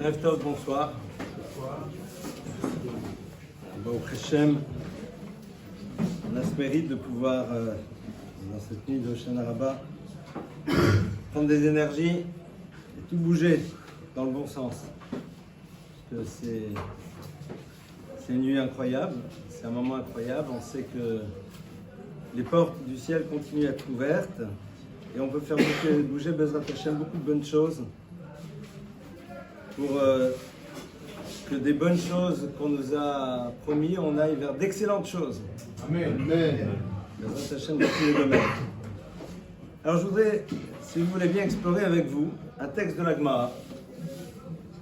Erev Tov, bonsoir. Au Hashem, on a ce mérite de pouvoir, dans cette nuit de Hoshana Rabbah, prendre des énergies et tout bouger dans le bon sens. Parce que c'est une nuit incroyable, c'est un moment incroyable. On sait que les portes du ciel continuent à être ouvertes et on peut faire bouger Bezrat Hashem beaucoup de bonnes choses pour que des bonnes choses qu'on nous a promis, on aille vers d'excellentes choses. Amen. Bezrat Hashem dans tous les domaines. Alors je voudrais, si vous voulez bien, explorer avec vous un texte de la Gemara.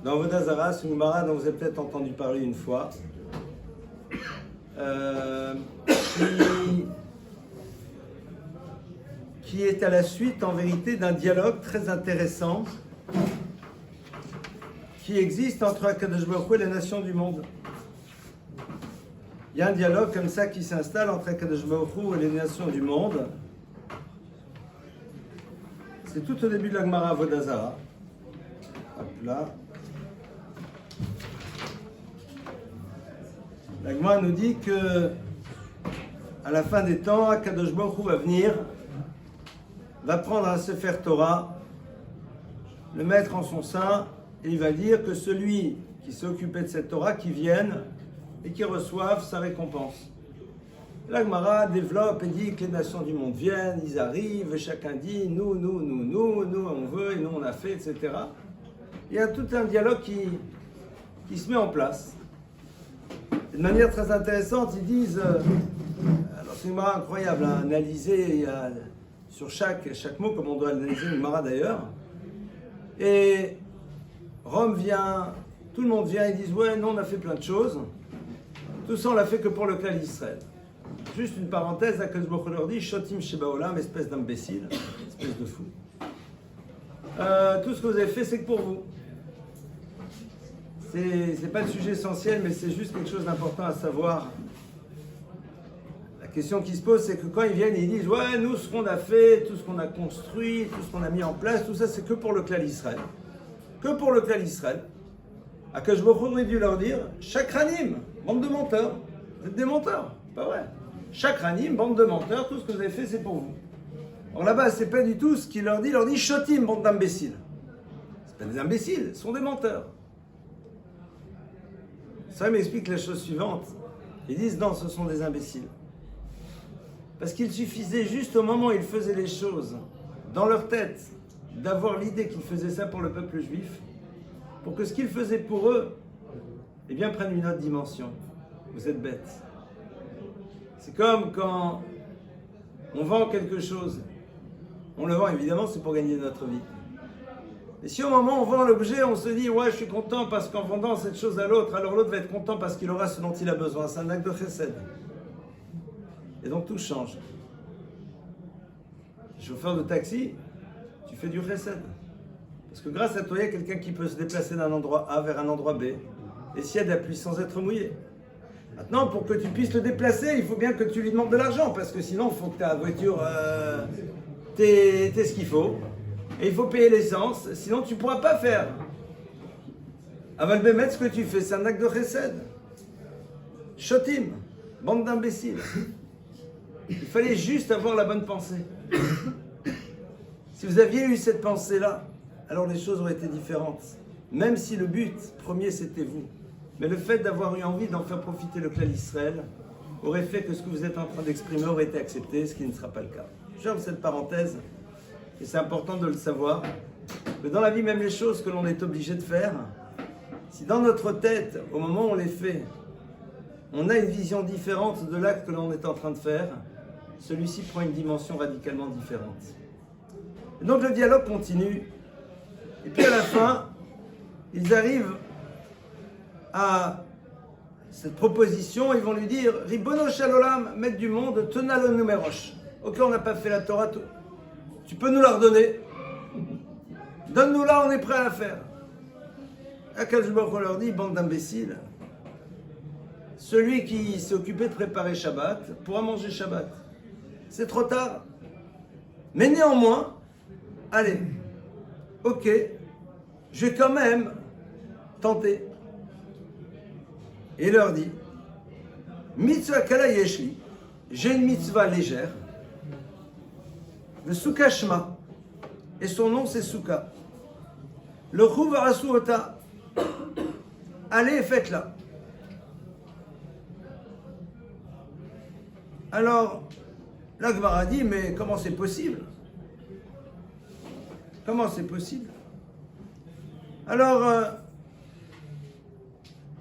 Dans Avodah Zarah, c'est une Gemara dont vous avez peut-être entendu parler une fois. Qui est à la suite, en vérité, d'un dialogue très intéressant qui existe entre Akadosh Baruch Hu et les nations du monde. Il y a un dialogue comme ça qui s'installe entre Akadosh Baruch Hu et les nations du monde. C'est tout au début de la Gemara Avodah Zarah. Hop là. La Gemara nous dit que à la fin des temps, Akadosh Baruch Hu va venir, va prendre un Sefer Torah, le mettre en son sein, et il va dire que celui qui s'est occupé de cette Torah, qui vienne et qui reçoive sa récompense. La Gemara développe et dit que les nations du monde viennent, ils arrivent, et chacun dit nous on veut, et nous on a fait, etc. Il y a tout un dialogue qui se met en place. De manière très intéressante, ils disent, alors c'est une Gemara incroyable à analyser sur chaque mot, comme on doit analyser une Gemara d'ailleurs. Et Rome vient, tout le monde vient, ils disent ouais, non, on a fait plein de choses. Tout ça, on l'a fait que pour le clan d'Israël. Juste une parenthèse, Akadosh Baruch Hu leur dit Shotim Sheba Olam, espèce d'imbécile, espèce de fou. Tout ce que vous avez fait, c'est que pour vous. C'est pas le sujet essentiel, mais c'est juste quelque chose d'important à savoir. La question qui se pose, c'est que quand ils viennent et ils disent ouais, nous, ce qu'on a fait, tout ce qu'on a construit, tout ce qu'on a mis en place, tout ça, c'est que pour le clan d'Israël. Que pour le clan d'Israël. Akadosh Baruch Hu aurait dû leur dire Chakranim, bande de menteurs. Vous êtes des menteurs, pas vrai. Chakranim, bande de menteurs, tout ce que vous avez fait, c'est pour vous. Alors là-bas, c'est pas du tout ce qu'il leur dit Shotim, bande d'imbéciles. C'est pas des imbéciles, ce sont des menteurs. Ça m'explique la chose suivante. Ils disent non, ce sont des imbéciles. Parce qu'il suffisait juste au moment où ils faisaient les choses, dans leur tête, d'avoir l'idée qu'ils faisaient ça pour le peuple juif, pour que ce qu'ils faisaient pour eux, eh bien, prenne une autre dimension. Vous êtes bêtes. C'est comme quand on vend quelque chose. On le vend, évidemment, c'est pour gagner notre vie. Et si au moment où on vend l'objet, on se dit « Ouais, je suis content parce qu'en vendant cette chose à l'autre, alors l'autre va être content parce qu'il aura ce dont il a besoin. » C'est un acte de chesed. Et donc tout change. Chauffeur de taxi, tu fais du chesed. Parce que grâce à toi, il y a quelqu'un qui peut se déplacer d'un endroit A vers un endroit B. Et s'il y a de la pluie sans être mouillé. Maintenant, pour que tu puisses te déplacer, il faut bien que tu lui demandes de l'argent. Parce que sinon, il faut que ta voiture, t'aies ce qu'il faut. Et il faut payer l'essence. Sinon, tu ne pourras pas faire. Aval Bémet, ce que tu fais, c'est un acte de chesed. Shotim, bande d'imbéciles. Il fallait juste avoir la bonne pensée. Si vous aviez eu cette pensée-là, alors les choses auraient été différentes. Même si le but premier, c'était vous. Mais le fait d'avoir eu envie d'en faire profiter le clan d'Israël aurait fait que ce que vous êtes en train d'exprimer aurait été accepté, ce qui ne sera pas le cas. Je ferme cette parenthèse, et c'est important de le savoir, que dans la vie, même les choses que l'on est obligé de faire, si dans notre tête, au moment où on les fait, on a une vision différente de l'acte que l'on est en train de faire, celui-ci prend une dimension radicalement différente. Et donc le dialogue continue, et puis à la fin, ils arrivent à cette proposition, ils vont lui dire « Ribono Shalolam, maître du monde, tenalo numerosh. Ok, on n'a pas fait la Torah, tu peux nous la redonner. Donne-nous-la, on est prêt à la faire. » Akadosh Baruch Hu leur dit « Bande d'imbéciles, celui qui s'est occupé de préparer Shabbat pourra manger Shabbat. C'est trop tard. Mais néanmoins, allez, ok, je vais quand même tenter. Et leur dit, mitzvah kala yeshli, j'ai une mitzvah légère, le Souka Shema, et son nom c'est Souka. Le Chouv Arasu Ota, allez faites-la. Alors, la Gemara dit, mais comment c'est possible? Comment c'est possible? Alors,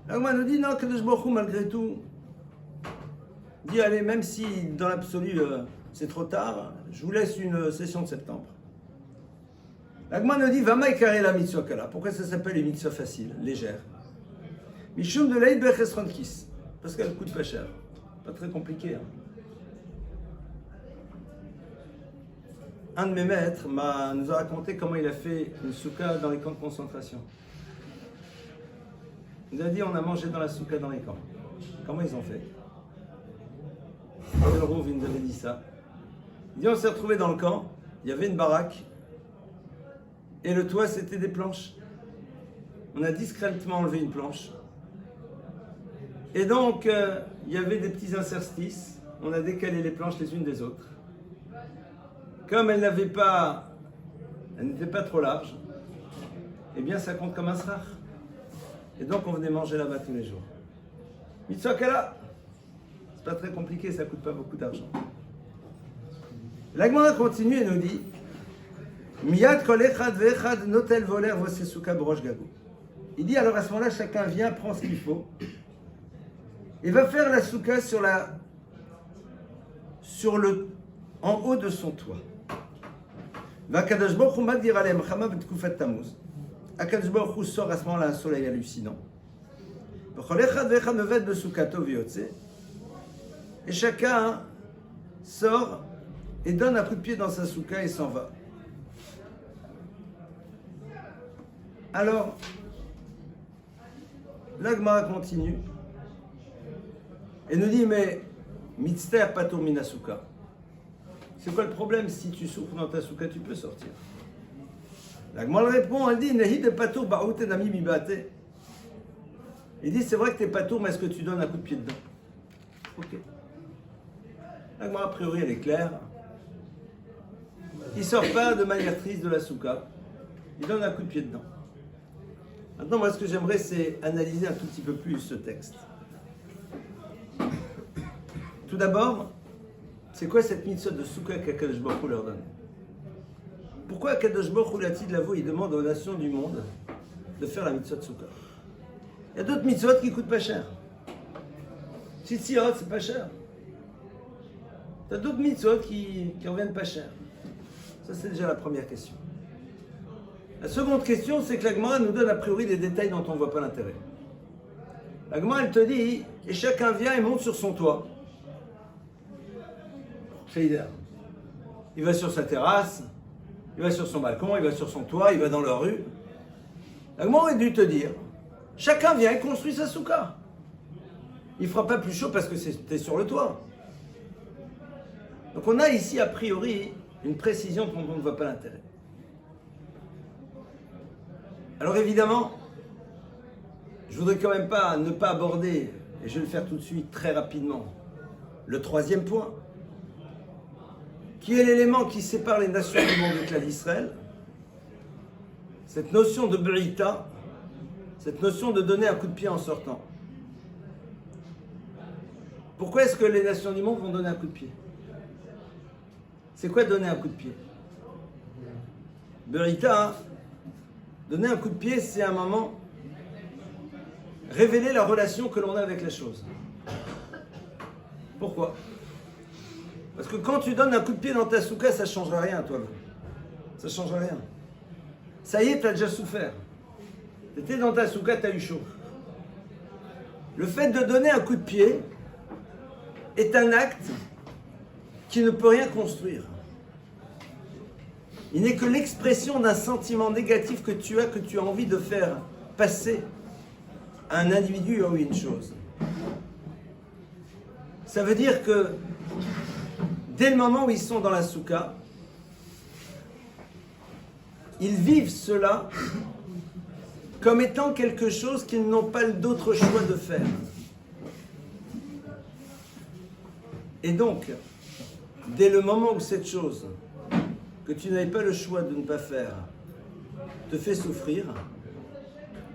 la Gemara nous dit, non, Kadosh Baruch Hu, malgré tout, dit, allez, même si dans l'absolu c'est trop tard, je vous laisse une session de septembre. La Gemara nous dit, Vama ekare la mitzvah kala. Pourquoi ça s'appelle une mitzvah facile, légère? Mishum de l'Aïd Bechesron Kis. Parce qu'elle coûte pas cher. Pas très compliqué. Hein. Un de mes maîtres nous a raconté comment il a fait une souka dans les camps de concentration. Il nous a dit, on a mangé dans la souka dans les camps. Comment ils ont fait? Le Rouv, il nous avait dit ça. Il dit, on s'est retrouvé dans le camp, il y avait une baraque, et le toit c'était des planches. On a discrètement enlevé une planche. Et donc, il y avait des petits interstices, on a décalé les planches les unes des autres. Comme elles n'étaient pas trop larges, eh bien ça compte comme un srach. Et donc on venait manger là-bas tous les jours. Mitzvah kala, c'est pas très compliqué, ça coûte pas beaucoup d'argent. La Gemara continue et nous dit, Miyad kol echad ve'echad notel voler vosesuka b'rosh gago. Il dit alors à ce moment-là, chacun vient, prend ce qu'il faut, et va faire la souka en haut de son toit. V'akadosh Baruch Hu madir alem chama b'tkufat Tammuz. Akadosh Baruch Hu sort à ce moment-là un soleil hallucinant. V'chol echad ve'echad mevet b'sukato v'yotze. Et chacun sort et donne un coup de pied dans sa souka et s'en va. Alors, la Gemara continue et nous dit, mais mitzter patur mina souka. C'est quoi le problème? Si tu souffres dans ta souka, tu peux sortir. La Gemara répond, elle dit, nehi de patur ba'oute nami mibate. Il dit, c'est vrai que t'es patour, mais est-ce que tu donnes un coup de pied dedans? Ok. La Gemara, a priori, elle est claire. Il ne sort pas de manière triste de la souka. Il donne un coup de pied dedans. Maintenant, moi, ce que j'aimerais, c'est analyser un tout petit peu plus ce texte. Tout d'abord, c'est quoi cette mitzvah de souka qu'Akadosh Baruch Hu leur donne? Pourquoi Akadosh Baruch Hu, Latid Lavo, il demande aux nations du monde de faire la mitzvah de souka? Il y a d'autres mitzvot qui ne coûtent pas cher. Tzitzirot, c'est pas cher. Tu as d'autres mitzvot qui reviennent pas cher. Ça, c'est déjà la première question. La seconde question, c'est que la Gemara nous donne a priori des détails dont on ne voit pas l'intérêt. La Gemara, elle te dit, et chacun vient et monte sur son toit. Il va sur sa terrasse, il va sur son balcon, il va sur son toit, il va dans la rue. La Gemara aurait dû te dire, chacun vient et construit sa souka. Il ne fera pas plus chaud parce que c'était sur le toit. Donc on a ici a priori une précision dont on ne voit pas l'intérêt. Alors évidemment, je voudrais quand même ne pas aborder, et je vais le faire tout de suite très rapidement, le troisième point, qui est l'élément qui sépare les nations du monde du clan d'Israël, cette notion de brita, cette notion de donner un coup de pied en sortant. Pourquoi est-ce que les nations du monde vont donner un coup de pied? C'est quoi donner un coup de pied? Berita, donner un coup de pied, c'est un moment révéler la relation que l'on a avec la chose. Pourquoi? Parce que quand tu donnes un coup de pied dans ta souka, ça ne changera rien, toi. Ça ne changera rien. Ça y est, tu as déjà souffert. Tu étais dans ta souka, tu as eu chaud. Le fait de donner un coup de pied est un acte qui ne peut rien construire. Il n'est que l'expression d'un sentiment négatif que tu as envie de faire passer à un individu ou une chose. Ça veut dire que dès le moment où ils sont dans la souka, ils vivent cela comme étant quelque chose qu'ils n'ont pas d'autre choix de faire. Et donc, dès le moment où cette chose que tu n'avais pas le choix de ne pas faire te fait souffrir,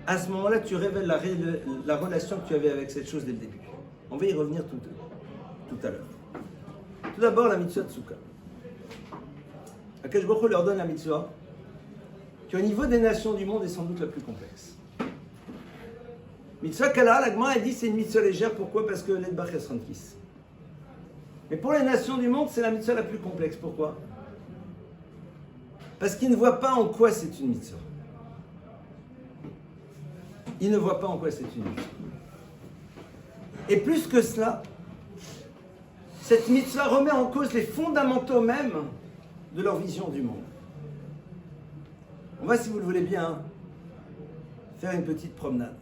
à ce moment-là, tu révèles la relation que tu avais avec cette chose dès le début. On va y revenir tout à l'heure. Tout d'abord, la mitzvah de Souka. Akadosh Baruch Hu leur donne la mitzvah qui, au niveau des nations du monde, est sans doute la plus complexe. Mitzvah Kala, la Gemara, elle dit c'est une mitzvah légère. Pourquoi? Parce que l'Edbach Esrankis. Mais pour les nations du monde, c'est la mitzvah la plus complexe. Pourquoi? Parce qu'ils ne voient pas en quoi c'est une mitzvah. Ils ne voient pas en quoi c'est une mitzvah. Et plus que cela, cette mitzvah remet en cause les fondamentaux même de leur vision du monde. On va, si vous le voulez bien, faire une petite promenade.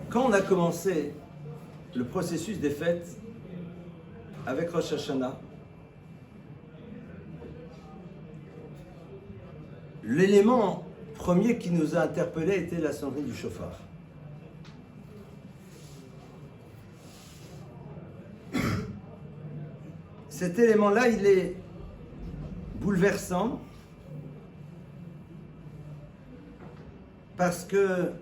Quand on a commencé le processus des fêtes avec Rosh Hashanah, l'élément premier qui nous a interpellés était la sonnerie du chauffard. Cet élément-là, il est bouleversant parce que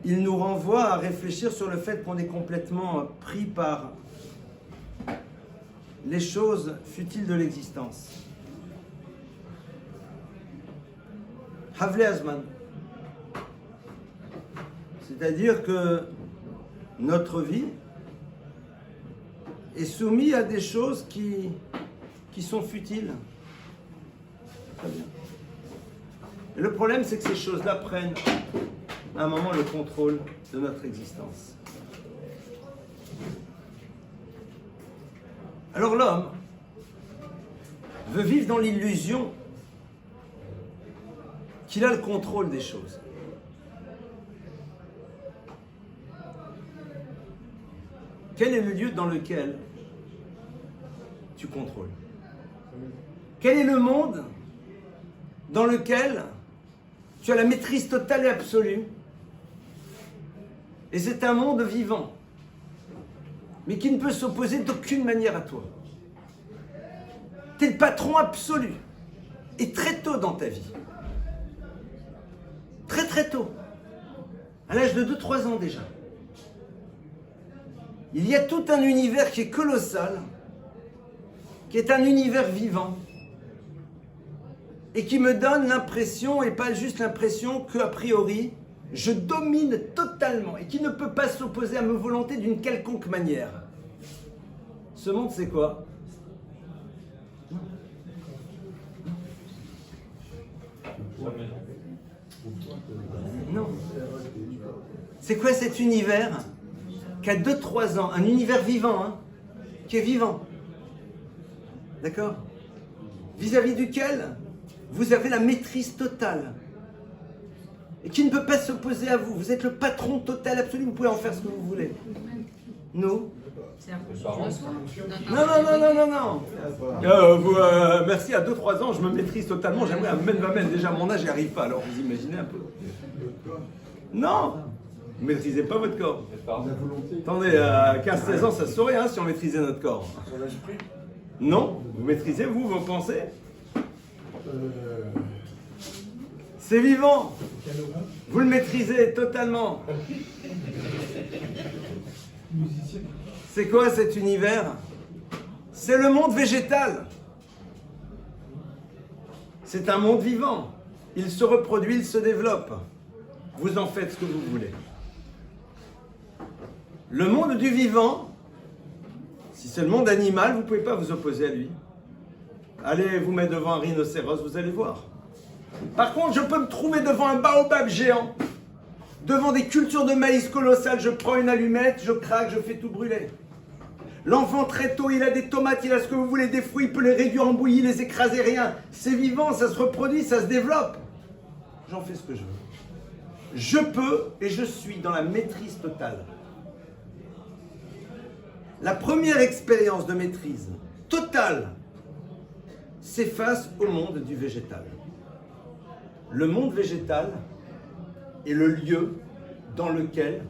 il nous renvoie à réfléchir sur le fait qu'on est complètement pris par les choses futiles de l'existence. Havle Azman. C'est-à-dire que notre vie est soumise à des choses qui sont futiles. Très bien. Et le problème, c'est que ces choses-là prennent à un moment le contrôle de notre existence. Alors l'homme veut vivre dans l'illusion qu'il a le contrôle des choses. Quel est le lieu dans lequel tu contrôles? Quel est le monde dans lequel tu as la maîtrise totale et absolue? Et c'est un monde vivant, mais qui ne peut s'opposer d'aucune manière à toi. Tu es le patron absolu. Et très tôt dans ta vie, très tôt, à l'âge de 2-3 ans déjà, il y a tout un univers qui est colossal, qui est un univers vivant, et qui me donne l'impression, et pas juste l'impression, qu'a priori, je domine totalement, et qui ne peut pas s'opposer à ma volonté d'une quelconque manière. Ce monde, c'est quoi? Non. C'est quoi cet univers qui a 2-3 ans, un univers vivant, hein, qui est vivant? D'accord? Vis-à-vis duquel vous avez la maîtrise totale et qui ne peut pas s'opposer à vous. Vous êtes le patron total absolu, vous pouvez en faire ce que vous voulez. Nous? Non. Merci, à 2-3 ans, je me maîtrise totalement. J'aimerais un déjà à mon âge, j'y arrive pas. Alors vous imaginez un peu. Non, vous ne maîtrisez pas votre corps. Attendez, à 15-16 ans, ça se saurait hein, si on maîtrisait notre corps. Non, vous maîtrisez, vous, vos pensées? C'est vivant. Vous le maîtrisez totalement. C'est quoi cet univers? C'est le monde végétal. C'est un monde vivant. Il se reproduit, il se développe. Vous en faites ce que vous voulez. Le monde du vivant, si c'est le monde animal, vous ne pouvez pas vous opposer à lui. Allez vous mettre devant un rhinocéros, vous allez voir. Par contre, je peux me trouver devant un baobab géant, devant des cultures de maïs colossales, je prends une allumette, je craque, je fais tout brûler. L'enfant très tôt, il a des tomates, il a ce que vous voulez, des fruits, il peut les réduire en bouillie, les écraser, rien. C'est vivant, ça se reproduit, ça se développe. J'en fais ce que je veux. Je peux et je suis dans la maîtrise totale. La première expérience de maîtrise totale s'efface au monde du végétal. Le monde végétal est le lieu dans lequel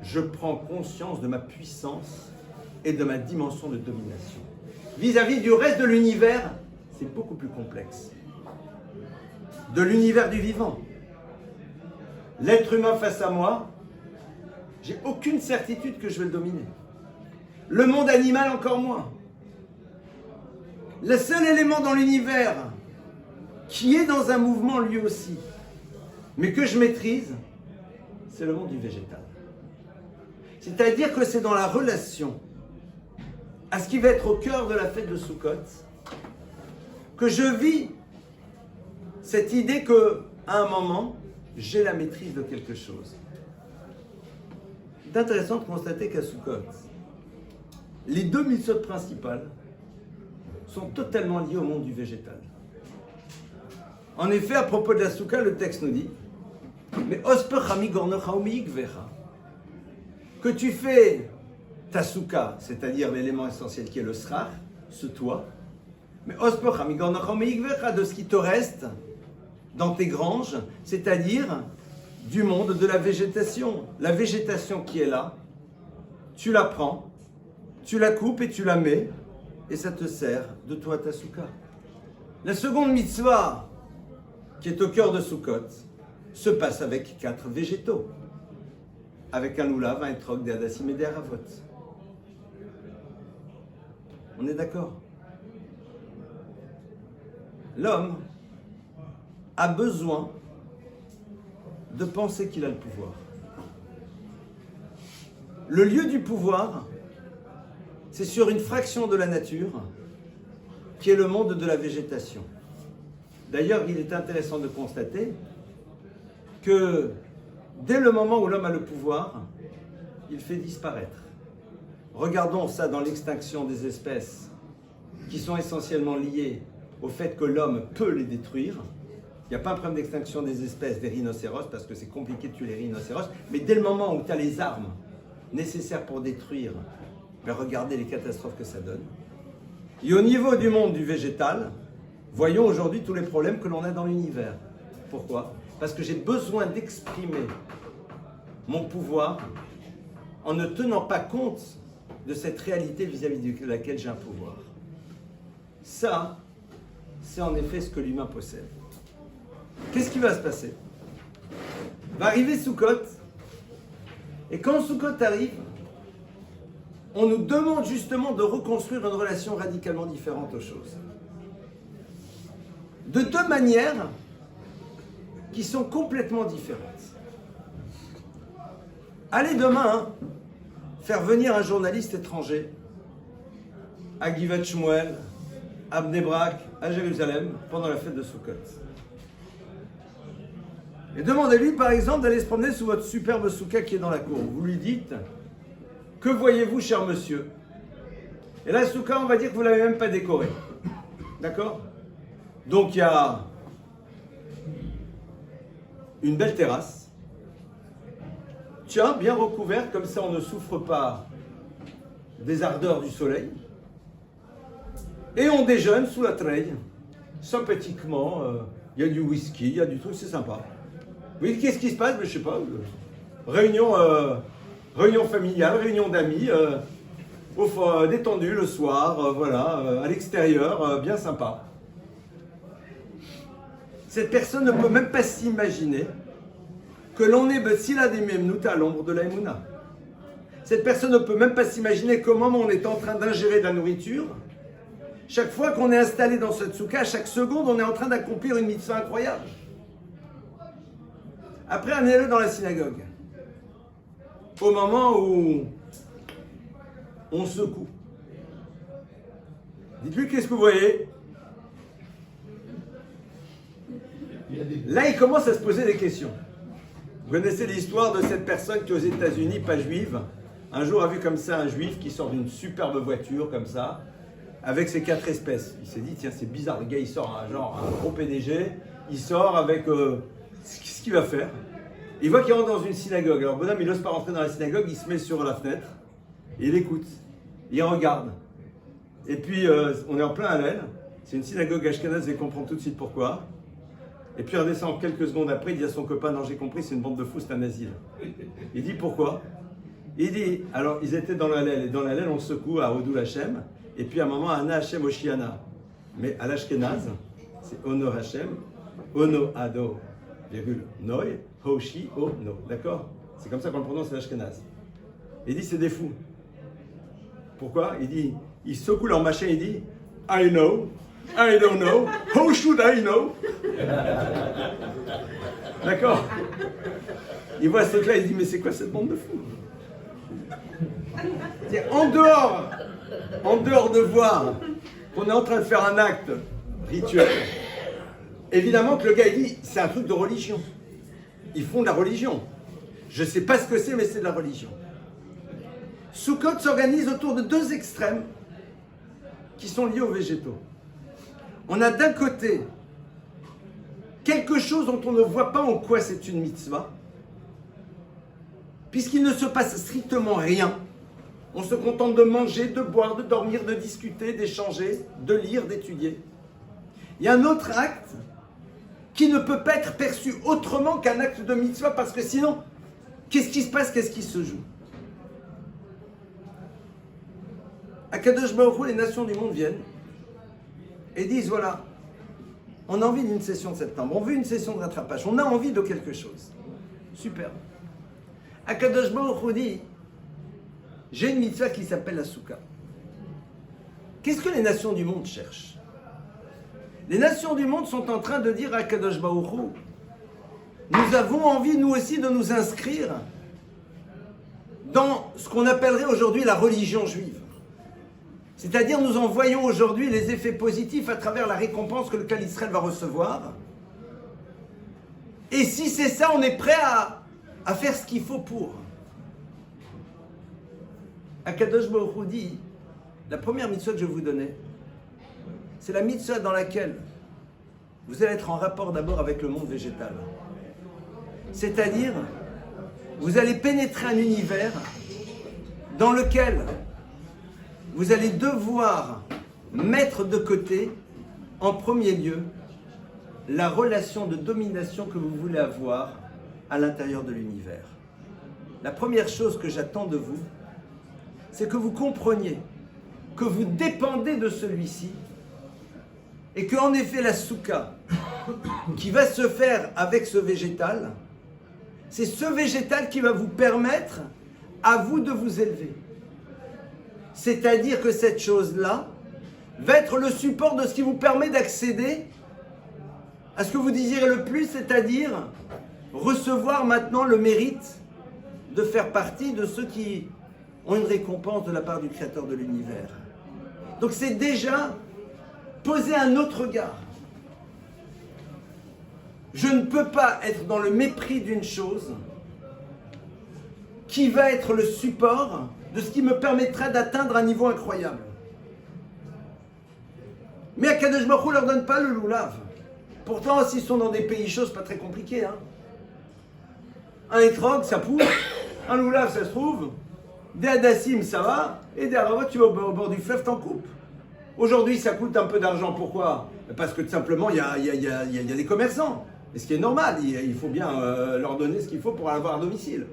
je prends conscience de ma puissance et de ma dimension de domination. Vis-à-vis du reste de l'univers, c'est beaucoup plus complexe. De l'univers du vivant. L'être humain face à moi, j'ai aucune certitude que je vais le dominer. Le monde animal encore moins. Le seul élément dans l'univers qui est dans un mouvement lui aussi, mais que je maîtrise, c'est le monde du végétal. C'est-à-dire que c'est dans la relation à ce qui va être au cœur de la fête de Sukkot que je vis cette idée que, à un moment, j'ai la maîtrise de quelque chose. C'est intéressant de constater qu'à Sukkot, les deux mitzvot principales sont totalement liées au monde du végétal. En effet, à propos de la Soukha, le texte nous dit mais que tu fais ta Soukha, c'est-à-dire l'élément essentiel qui est le srach, ce toit, mais de ce qui te reste dans tes granges, c'est-à-dire du monde de la végétation. La végétation qui est là, tu la prends, tu la coupes et tu la mets, et ça te sert de toi ta Soukha. La seconde mitzvah, qui est au cœur de Sukkot, se passe avec 4 végétaux, avec un loulav, un etrog, des hadassim et des haravot. On est d'accord? L'homme a besoin de penser qu'il a le pouvoir. Le lieu du pouvoir, c'est sur une fraction de la nature qui est le monde de la végétation. D'ailleurs, il est intéressant de constater que dès le moment où l'homme a le pouvoir, il fait disparaître. Regardons ça dans l'extinction des espèces qui sont essentiellement liées au fait que l'homme peut les détruire. Il n'y a pas un problème d'extinction des espèces des rhinocéros parce que c'est compliqué de tuer les rhinocéros, mais dès le moment où tu as les armes nécessaires pour détruire, ben regardez les catastrophes que ça donne. Et au niveau du monde du végétal, voyons aujourd'hui tous les problèmes que l'on a dans l'univers. Pourquoi? Parce que j'ai besoin d'exprimer mon pouvoir en ne tenant pas compte de cette réalité vis-à-vis de laquelle j'ai un pouvoir. Ça, c'est en effet ce que l'humain possède. Qu'est-ce qui va se passer? Va arriver Sukkot, et quand Sukkot arrive, on nous demande justement de reconstruire une relation radicalement différente aux choses. De deux manières qui sont complètement différentes. Allez demain faire venir un journaliste étranger à Givat Shmuel, à Bnei Brak, à Jérusalem, pendant la fête de Sukkot. Et demandez-lui par exemple d'aller se promener sous votre superbe soukha qui est dans la cour. Vous lui dites, que voyez-vous cher monsieur? Et là, soukha, on va dire que vous ne l'avez même pas décoré. D'accord? Donc il y a une belle terrasse. Tiens, bien recouverte, comme ça on ne souffre pas des ardeurs du soleil. Et on déjeune sous la treille, sympathiquement. Il y a du whisky, il y a du truc, c'est sympa. Oui, qu'est-ce qui se passe? Mais je sais pas. Réunion familiale, réunion d'amis, détendue le soir, voilà, à l'extérieur, bien sympa. Cette personne ne peut même pas s'imaginer que l'on est Betsila des Memnout à l'ombre de la Emouna. Cette personne ne peut même pas s'imaginer comment on est en train d'ingérer de la nourriture. Chaque fois qu'on est installé dans cette soukha, chaque seconde, on est en train d'accomplir une mitzvah incroyable. Après, amenez-le dans la synagogue. Au moment où on secoue. Dites-lui, qu'est-ce que vous voyez? Là, il commence à se poser des questions. Vous connaissez l'histoire de cette personne qui, aux États-Unis, pas juive, un jour a vu comme ça un juif qui sort d'une superbe voiture, comme ça, avec ses 4 espèces. Il s'est dit, tiens, c'est bizarre, le gars, il sort un gros PDG, il sort avec... Qu'est-ce qu'il va faire? Il voit qu'il rentre dans une synagogue. Alors, bonhomme, il n'ose pas rentrer dans la synagogue, il se met sur la fenêtre, et il écoute. il regarde. Et puis, on est en plein Hallel. C'est une synagogue ashkénaze et il comprend tout de suite pourquoi. Et puis, il redescend quelques secondes après, il dit à son copain, non, j'ai compris, c'est une bande de fous, c'est un asile. Il dit, pourquoi? Il dit, alors, ils étaient dans le Hallel. Et dans le Hallel, on secoue à Hodou Hashem. Et puis, à un moment, Ana Hashem Oshiana. Mais à l'ashkénaze, c'est Ono Hashem, Ono Ado, virgule, Noi, Hoshi, Ono. D'accord? C'est comme ça qu'on le prononce à l'ashkénaze. Il dit, c'est des fous. Pourquoi? Il dit, ils secouent leur machin, il dit, I know, I don't know, how should I know? D'accord? Il voit ce truc-là, il dit, mais c'est quoi cette bande de fous? En dehors de voir qu'on est en train de faire un acte rituel, évidemment que le gars, il dit, c'est un truc de religion. Ils font de la religion. Je ne sais pas ce que c'est, mais c'est de la religion. Sukkot s'organise autour de deux extrêmes qui sont liés aux végétaux. On a d'un côté quelque chose dont on ne voit pas en quoi c'est une mitzvah, puisqu'il ne se passe strictement rien. On se contente de manger, de boire, de dormir, de discuter, d'échanger, de lire, d'étudier. Il y a un autre acte qui ne peut pas être perçu autrement qu'un acte de mitzvah, parce que sinon, qu'est-ce qui se passe, qu'est-ce qui se joue? À Kadosh Baruch Hu, les nations du monde viennent et disent, voilà, on a envie d'une session de septembre, on veut une session de rattrapage, on a envie de quelque chose. Super. À Kadosh Baruch Hu dit, j'ai une mitzvah qui s'appelle la Souka. Qu'est-ce que les nations du monde cherchent? Les nations du monde sont en train de dire à Kadosh Baruch Hu, nous avons envie, nous aussi, de nous inscrire dans ce qu'on appellerait aujourd'hui la religion juive. C'est-à-dire, nous en voyons aujourd'hui les effets positifs à travers la récompense que le Kal Israël va recevoir. Et si c'est ça, on est prêt à faire ce qu'il faut pour. Akadosh Baruch Hu dit, la première mitzvah que je vais vous donner, c'est la mitzvah dans laquelle vous allez être en rapport d'abord avec le monde végétal. C'est-à-dire, vous allez pénétrer un univers dans lequel vous allez devoir mettre de côté, en premier lieu, la relation de domination que vous voulez avoir à l'intérieur de l'univers. La première chose que j'attends de vous, c'est que vous compreniez que vous dépendez de celui-ci et qu'en effet la souka qui va se faire avec ce végétal, c'est ce végétal qui va vous permettre à vous de vous élever. C'est-à-dire que cette chose-là va être le support de ce qui vous permet d'accéder à ce que vous désirez le plus, c'est-à-dire recevoir maintenant le mérite de faire partie de ceux qui ont une récompense de la part du Créateur de l'univers. Donc c'est déjà poser un autre regard. Je ne peux pas être dans le mépris d'une chose qui va être le support de ce qui me permettra d'atteindre un niveau incroyable. Mais Akadosh Baruch Hu ne leur donne pas le loulav. Pourtant, s'ils sont dans des pays chauds, c'est pas très compliqué. Hein. Un étrog, ça pousse. Un loulav, ça se trouve. Des hadassim, ça va. Et des haravot, tu vas au bord du fleuve, t'en coupes. Aujourd'hui, ça coûte un peu d'argent. Pourquoi? Parce que tout simplement, il y a des commerçants. Et ce qui est normal, il faut bien leur donner ce qu'il faut pour avoir un domicile.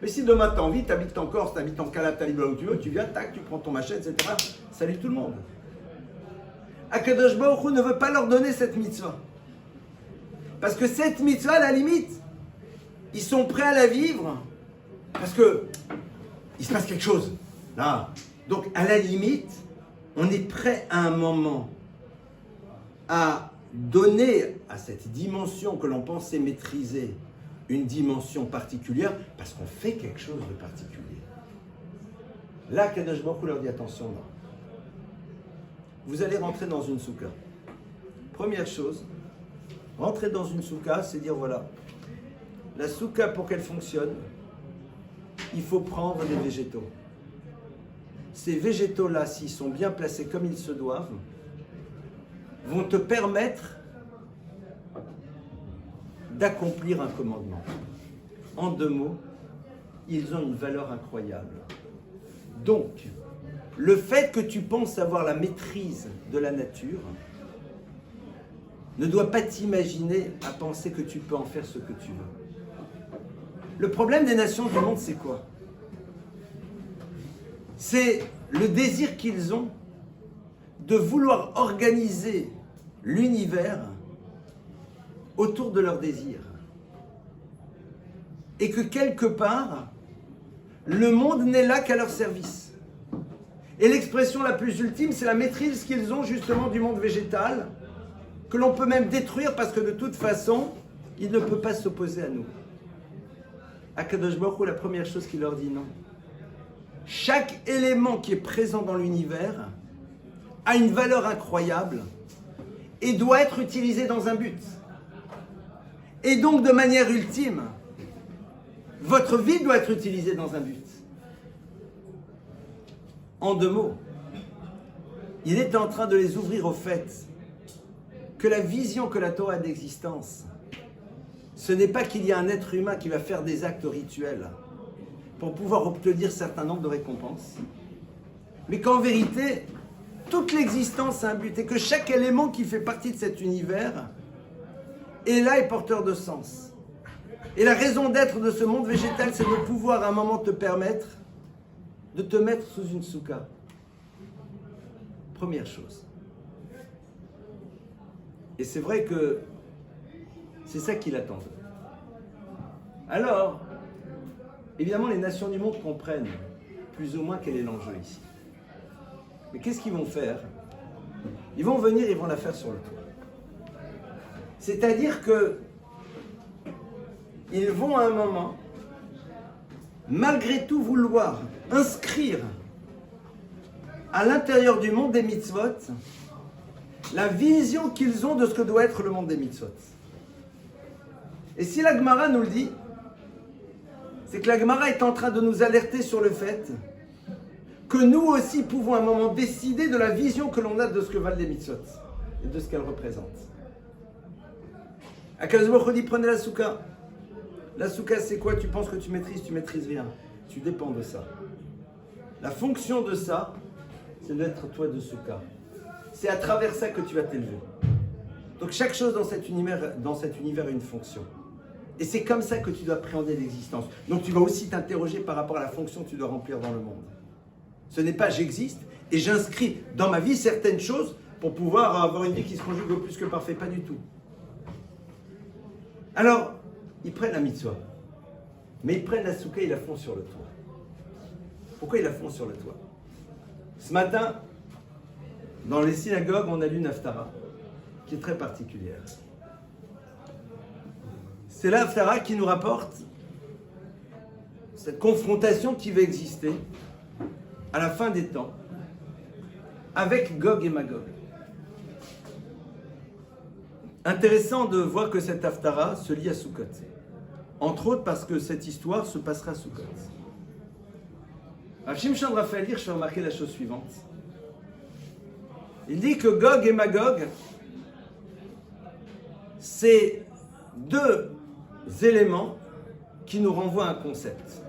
Mais si demain tu as envie, tu habites en Corse, tu habites en Calab, tu habites là où tu veux, tu viens, tac, tu prends ton machin, etc. Salut tout le monde. Akadosh Baruch Hu ne veut pas leur donner cette mitzvah. Parce que cette mitzvah, à la limite, ils sont prêts à la vivre parce que il se passe quelque chose. Là. Donc, à la limite, on est prêt à un moment à donner à cette dimension que l'on pensait maîtriser une dimension particulière parce qu'on fait quelque chose de particulier. Là, Kadosh Baruch Hu leur dit attention, non. Vous allez rentrer dans une souka. Première chose, rentrer dans une souka, c'est dire voilà, la souka pour qu'elle fonctionne, il faut prendre des végétaux. Ces végétaux-là, s'ils sont bien placés comme ils se doivent, vont te permettre d'accomplir un commandement. En deux mots, ils ont une valeur incroyable. Donc, le fait que tu penses avoir la maîtrise de la nature ne doit pas t'imaginer à penser que tu peux en faire ce que tu veux. Le problème des nations du monde, c'est quoi? C'est le désir qu'ils ont de vouloir organiser l'univers autour de leurs désirs. Et que quelque part, le monde n'est là qu'à leur service. Et l'expression la plus ultime, c'est la maîtrise qu'ils ont justement du monde végétal, que l'on peut même détruire parce que de toute façon, il ne peut pas s'opposer à nous. Akadosh Baruch Hu, la première chose qu'il leur dit, non. Chaque élément qui est présent dans l'univers a une valeur incroyable et doit être utilisé dans un but. Et donc, de manière ultime, votre vie doit être utilisée dans un but. En deux mots, il est en train de les ouvrir au fait que la vision que la Torah a d'existence, ce n'est pas qu'il y a un être humain qui va faire des actes rituels pour pouvoir obtenir un certain nombre de récompenses, mais qu'en vérité, toute l'existence a un but et que chaque élément qui fait partie de cet univers est là et porteur de sens. Et la raison d'être de ce monde végétal, c'est de pouvoir à un moment te permettre de te mettre sous une soukha. Première chose. Et c'est vrai que c'est ça qu'il attend. Alors, évidemment, les nations du monde comprennent plus ou moins quel est l'enjeu ici. Mais qu'est-ce qu'ils vont faire? Ils vont venir, ils vont la faire sur le toit. C'est-à-dire que ils vont à un moment, malgré tout, vouloir inscrire à l'intérieur du monde des mitzvot la vision qu'ils ont de ce que doit être le monde des mitzvot. Et si la Gemara nous le dit, c'est que la Gemara est en train de nous alerter sur le fait que nous aussi pouvons à un moment décider de la vision que l'on a de ce que valent les mitzvot et de ce qu'elles représentent. Akadosh Baruch Hu dit, prenez la soukha. La soukha, c'est quoi? Tu penses que tu maîtrises rien. Tu dépends de ça. La fonction de ça, c'est d'être toi de soukha. C'est à travers ça que tu vas t'élever. Donc chaque chose dans cet univers a une fonction. Et c'est comme ça que tu dois appréhender l'existence. Donc tu vas aussi t'interroger par rapport à la fonction que tu dois remplir dans le monde. Ce n'est pas j'existe et j'inscris dans ma vie certaines choses pour pouvoir avoir une vie qui se conjugue au plus que parfait. Pas du tout. Alors, ils prennent la mitzvah. Mais ils prennent la soukha et ils la font sur le toit. Pourquoi ils la font sur le toit? Ce matin, dans les synagogues, on a lu une haftara qui est très particulière. C'est la haftara qui nous rapporte cette confrontation qui va exister à la fin des temps avec Gog et Magog. Intéressant de voir que cette haftara se lie à Sukkot. Entre autres parce que cette histoire se passera à Sukkot. Rav Shimshon Raphaël Hirsch fait remarquer la chose suivante. Il dit que Gog et Magog, c'est deux éléments qui nous renvoient à un concept.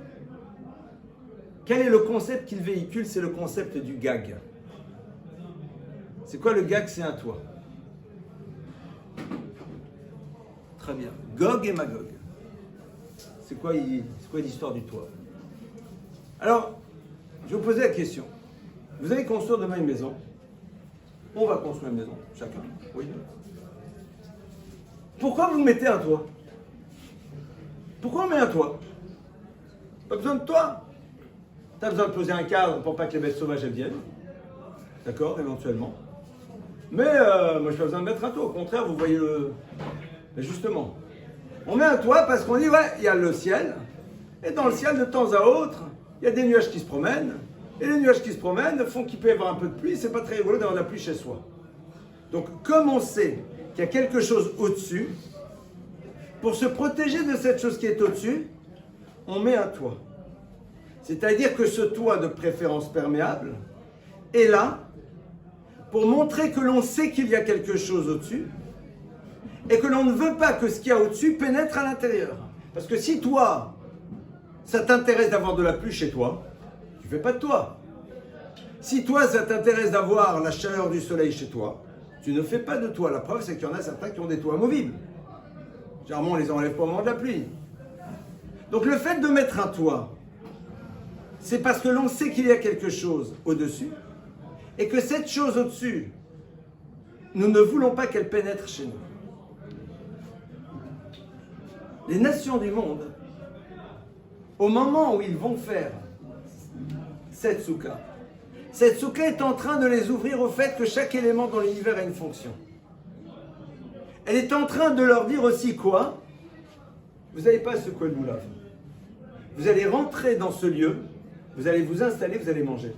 Quel est le concept qu'il véhicule? C'est le concept du gag. C'est quoi le gag? C'est un toit. Très bien. Gog et Magog. C'est quoi l'histoire du toit? Alors, je vais vous poser la question. Vous allez construire demain une maison. On va construire une maison, chacun. Oui. Pourquoi vous mettez un toit? Pourquoi on met un toit? Pas besoin de toit. Tu as besoin de poser un cadre pour pas que les bêtes sauvages viennent. D'accord, éventuellement. Mais moi, je n'ai pas besoin de mettre un toit. Au contraire, vous voyez le... Mais justement, on met un toit parce qu'on dit, ouais, il y a le ciel. Et dans le ciel, de temps à autre, il y a des nuages qui se promènent. Et les nuages qui se promènent font qu'il peut y avoir un peu de pluie. C'est pas très rigolo d'avoir de la pluie chez soi. Donc, comme on sait qu'il y a quelque chose au-dessus, pour se protéger de cette chose qui est au-dessus, on met un toit. C'est-à-dire que ce toit de préférence perméable est là pour montrer que l'on sait qu'il y a quelque chose au-dessus et que l'on ne veut pas que ce qu'il y a au-dessus pénètre à l'intérieur. Parce que si toi, ça t'intéresse d'avoir de la pluie chez toi, tu ne fais pas de toit. Si toi, ça t'intéresse d'avoir la chaleur du soleil chez toi, tu ne fais pas de toit. La preuve, c'est qu'il y en a certains qui ont des toits amovibles. Généralement, on les enlève pas au moment de la pluie. Donc le fait de mettre un toit, c'est parce que l'on sait qu'il y a quelque chose au-dessus, et que cette chose au-dessus, nous ne voulons pas qu'elle pénètre chez nous. Les nations du monde, au moment où ils vont faire cette soukha est en train de les ouvrir au fait que chaque élément dans l'univers a une fonction. Elle est en train de leur dire aussi quoi? Vous n'allez pas secouer le moulave. Vous allez rentrer dans ce lieu, vous allez vous installer, vous allez manger.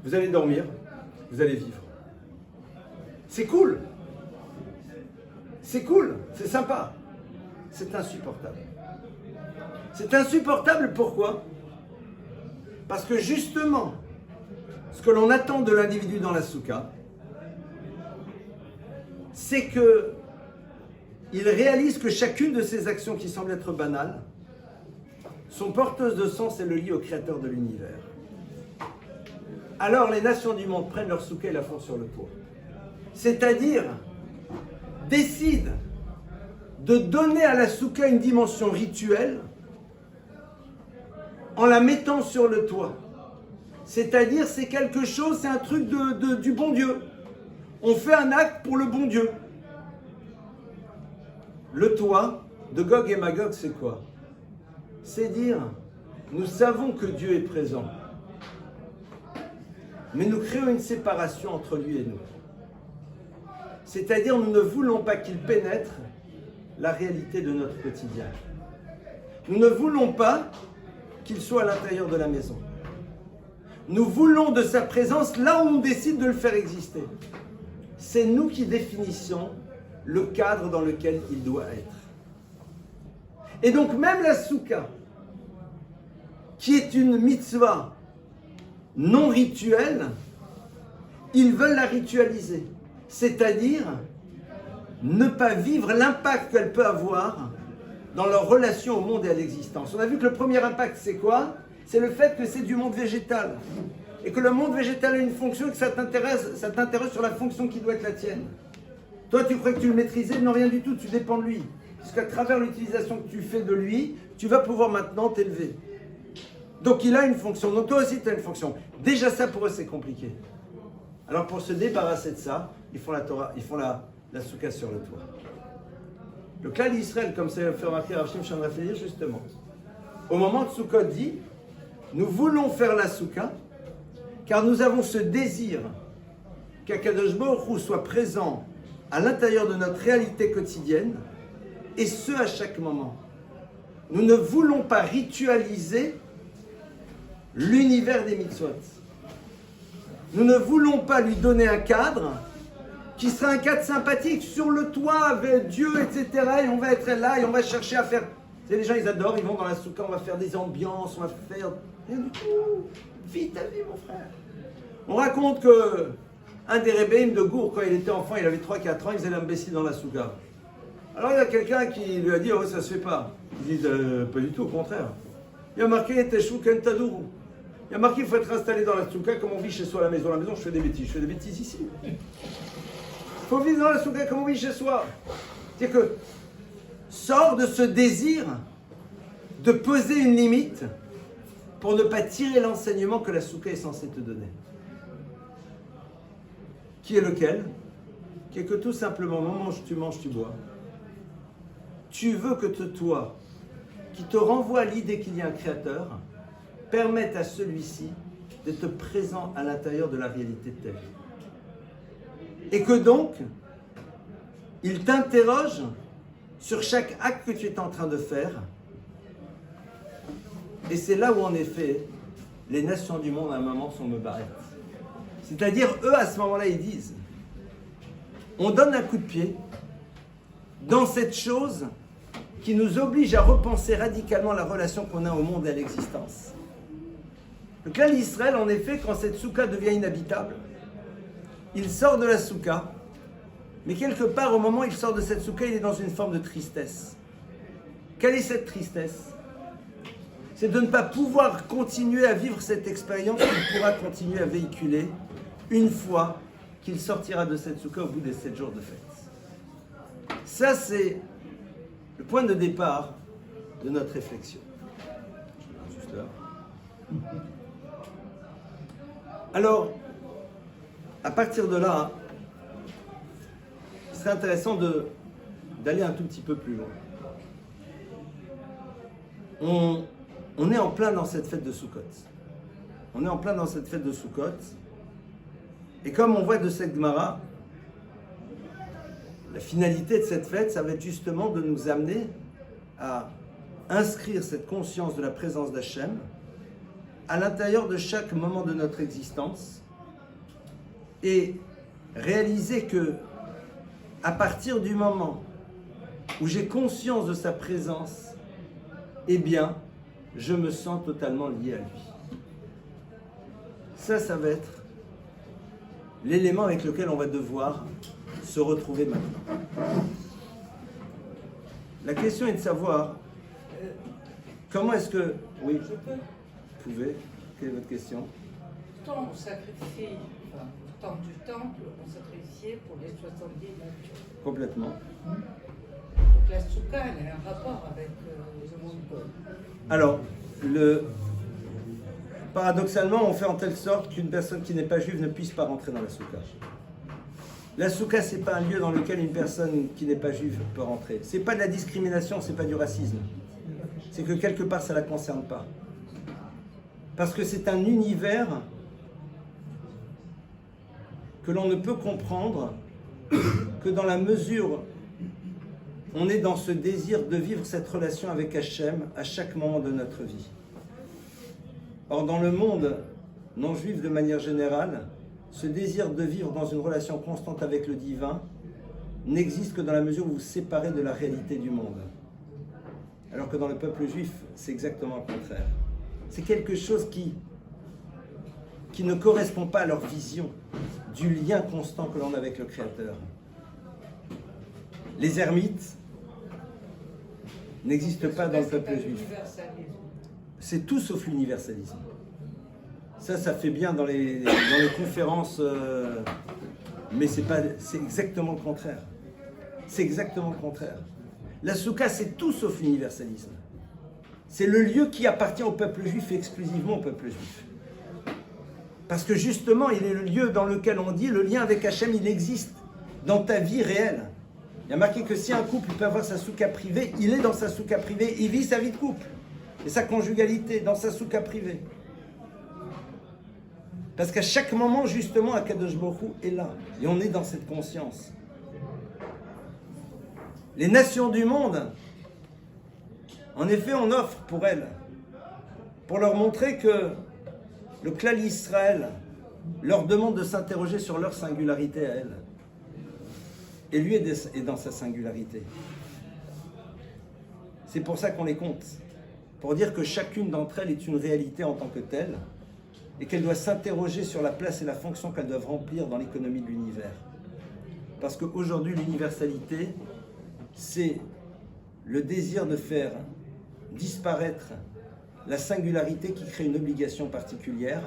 Vous allez dormir, vous allez vivre. C'est cool. C'est cool, c'est sympa. C'est insupportable. C'est insupportable pourquoi? Parce que justement, ce que l'on attend de l'individu dans la soukha, c'est que il réalise que chacune de ses actions qui semblent être banales sont porteuses de sens et le lient au créateur de l'univers. Alors les nations du monde prennent leur soukha et la font sur le toit. C'est-à-dire décident de donner à la soukha une dimension rituelle en la mettant sur le toit. C'est-à-dire c'est quelque chose, c'est un truc du bon Dieu. On fait un acte pour le bon Dieu. Le toit de Gog et Magog, c'est quoi? C'est dire, nous savons que Dieu est présent, mais nous créons une séparation entre lui et nous. C'est-à-dire, nous ne voulons pas qu'il pénètre la réalité de notre quotidien. Nous ne voulons pas qu'il soit à l'intérieur de la maison. Nous voulons de sa présence là où on décide de le faire exister. C'est nous qui définissons le cadre dans lequel il doit être. Et donc même la soukha, qui est une mitzvah non rituelle, ils veulent la ritualiser. C'est-à-dire ne pas vivre l'impact qu'elle peut avoir dans leur relation au monde et à l'existence. On a vu que le premier impact, c'est quoi? C'est le fait que c'est du monde végétal. Et que le monde végétal a une fonction, que ça t'intéresse sur la fonction qui doit être la tienne. Toi, tu crois que tu le maîtrisais? Non, rien du tout, tu dépends de lui. Parce qu'à travers l'utilisation que tu fais de lui, tu vas pouvoir maintenant t'élever. Donc il a une fonction, donc toi aussi tu as une fonction. Déjà ça pour eux c'est compliqué. Alors pour se débarrasser de ça, ils font la Torah, ils font la soukha sur le toit. Le clan d'Israël, comme ça fait remarquer Rav Shimshon Raphaël justement, au moment de Sukkot dit, nous voulons faire la soukha, car nous avons ce désir qu'Akadosh Baruch Hu soit présent à l'intérieur de notre réalité quotidienne, et ce à chaque moment. Nous ne voulons pas ritualiser l'univers des mitzvot. Nous ne voulons pas lui donner un cadre qui sera un cadre sympathique sur le toit avec Dieu, etc. Et on va être là et on va chercher à faire. Tu sais, les gens ils adorent, ils vont dans la soukha, on va faire des ambiances, on va faire. Rien du tout. Vis ta vie, mon frère. On raconte que un des rébéim de Gour, quand il était enfant, il avait 3-4 ans, il faisait l'imbécile dans la soukha. Alors il y a quelqu'un qui lui a dit, oh ça se fait pas. Il dit, pas du tout, au contraire. Il a marqué Teshu Kentadou. Il a marqué qu'il faut être installé dans la soukha comme on vit chez soi à la maison. À la maison, je fais des bêtises ici. Il faut vivre dans la soukha comme on vit chez soi. C'est-à-dire que sors de ce désir de poser une limite pour ne pas tirer l'enseignement que la soukha est censée te donner. Qui est lequel? Qui est que tout simplement, tu manges, tu bois. Tu veux que toi, qui te renvoie à l'idée qu'il y a un créateur, permette à celui-ci d'être présent à l'intérieur de la réalité de ta vie. Et que donc, il t'interroge sur chaque acte que tu es en train de faire. Et c'est là où, en effet, les nations du monde, à un moment, sont mebarètes. C'est-à-dire, eux, à ce moment-là, ils disent, on donne un coup de pied dans cette chose qui nous oblige à repenser radicalement la relation qu'on a au monde et à l'existence. Le clan d'Israël, en effet, quand cette soukha devient inhabitable, il sort de la soukha, mais quelque part, au moment où il sort de cette soukha, il est dans une forme de tristesse. Quelle est cette tristesse? c'est de ne pas pouvoir continuer à vivre cette expérience qu'il pourra continuer à véhiculer une fois qu'il sortira de cette soukha au bout des 7 jours de fête. Ça, c'est le point de départ de notre réflexion. Juste là. Alors, à partir de là, c'est intéressant d'aller un tout petit peu plus loin. On est en plein dans cette fête de Sukkot. On est en plein dans cette fête de Sukkot. Et comme on voit de cette Gemara, la finalité de cette fête, ça va être justement de nous amener à inscrire cette conscience de la présence d'Hachem à l'intérieur de chaque moment de notre existence et réaliser que à partir du moment où j'ai conscience de sa présence, eh bien, je me sens totalement lié à lui. Ça va être l'élément avec lequel on va devoir se retrouver maintenant. La question est de savoir comment est-ce que... Oui, je peux. Vous pouvez. Quelle est votre question? Tant on sacrifie, enfin, au temps du temple, on sacrifiait pour les 70 natures. Complètement. Donc la soukha, elle a un rapport avec le monde. Alors, paradoxalement, on fait en telle sorte qu'une personne qui n'est pas juive ne puisse pas rentrer dans la soukha. La soukha, ce n'est pas un lieu dans lequel une personne qui n'est pas juive peut rentrer. Ce n'est pas de la discrimination, ce n'est pas du racisme. C'est que quelque part, ça ne la concerne pas. Parce que c'est un univers que l'on ne peut comprendre que dans la mesure où on est dans ce désir de vivre cette relation avec Hachem à chaque moment de notre vie. Or, dans le monde non juif de manière générale, ce désir de vivre dans une relation constante avec le divin n'existe que dans la mesure où vous vous séparez de la réalité du monde. Alors que dans le peuple juif, c'est exactement le contraire. C'est quelque chose qui ne correspond pas à leur vision du lien constant que l'on a avec le Créateur. Les ermites n'existent pas dans le peuple juif. C'est tout sauf l'universalisme. Ça fait bien dans les conférences, mais c'est exactement le contraire. C'est exactement le contraire. La soukha, c'est tout sauf l'universalisme. C'est le lieu qui appartient au peuple juif et exclusivement au peuple juif. Parce que justement, il est le lieu dans lequel on dit le lien avec Hachem, il existe dans ta vie réelle. Il y a marqué que si un couple peut avoir sa soukha privée, il est dans sa soukha privée, il vit sa vie de couple. Et sa conjugalité dans sa soukha privée. Parce qu'à chaque moment, justement, Akadosh Baruch Hu est là. Et on est dans cette conscience. Les nations du monde, en effet, on offre pour elles, pour leur montrer que le Klal Israël leur demande de s'interroger sur leur singularité à elles. Et lui est dans sa singularité. C'est pour ça qu'on les compte. Pour dire que chacune d'entre elles est une réalité en tant que telle et qu'elle doit s'interroger sur la place et la fonction qu'elles doivent remplir dans l'économie de l'univers. Parce qu'aujourd'hui, l'universalité, c'est le désir de faire disparaître la singularité qui crée une obligation particulière